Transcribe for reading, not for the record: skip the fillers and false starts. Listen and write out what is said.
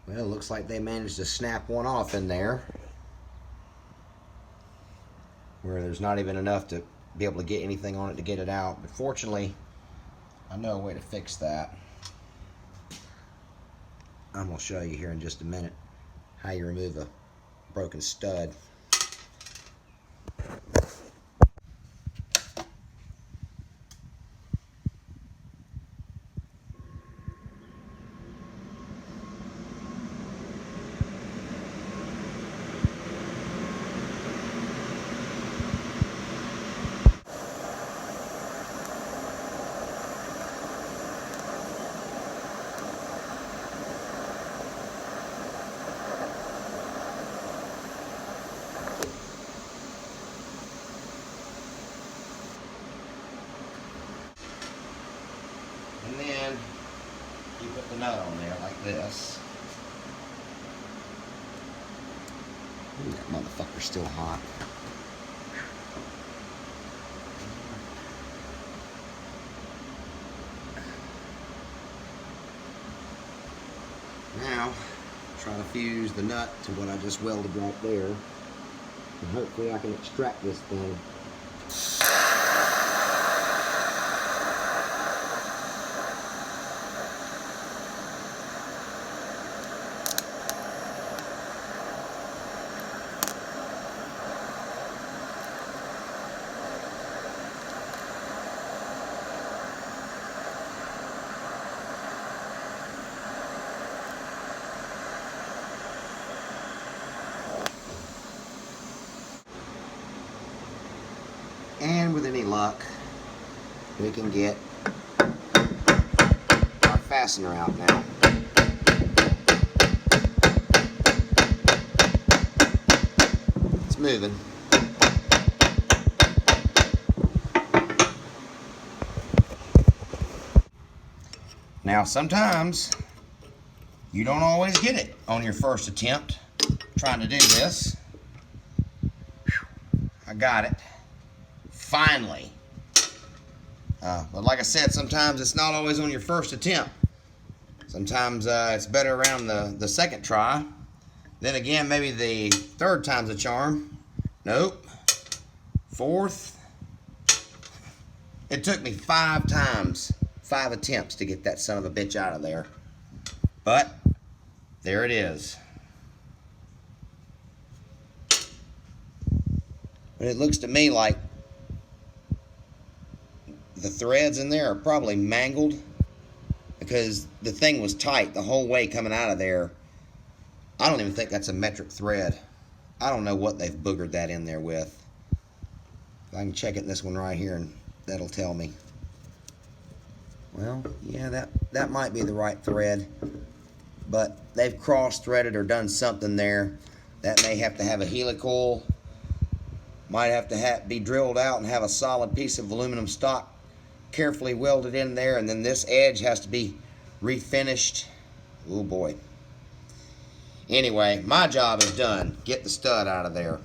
Well, it looks like they managed to snap one off in there, where there's not even enough to be able to get anything on it to get it out. But fortunately, I know a way to fix that. I'm going to show you here in just a minute how you remove a broken stud. And then you put the nut on there like this. Ooh, that motherfucker's still hot. Now, try to fuse the nut to what I just welded right there. And hopefully I can extract this thing. And with any luck, we can get our fastener out now. It's moving. Now sometimes you don't always get it on your first attempt trying to do this. I got it. Finally. But like I said, sometimes it's not always on your first attempt. Sometimes it's better around the second try. Then again, maybe the third time's a charm. Nope. Fourth. It took me 5 times, 5 attempts to get that son of a bitch out of there. But there it is. But it looks to me like the threads in there are probably mangled, because the thing was tight the whole way coming out of there. I don't even think that's a metric thread. I don't know what they've boogered that in there with. I can check it in this one right here and that'll tell me. Well, yeah, that might be the right thread, but they've cross-threaded or done something there. That may have to have a helicoil, might have to be drilled out and have a solid piece of aluminum stock carefully welded in there, and then this edge has to be refinished. Oh boy. Anyway, my job is done. Get the stud out of there.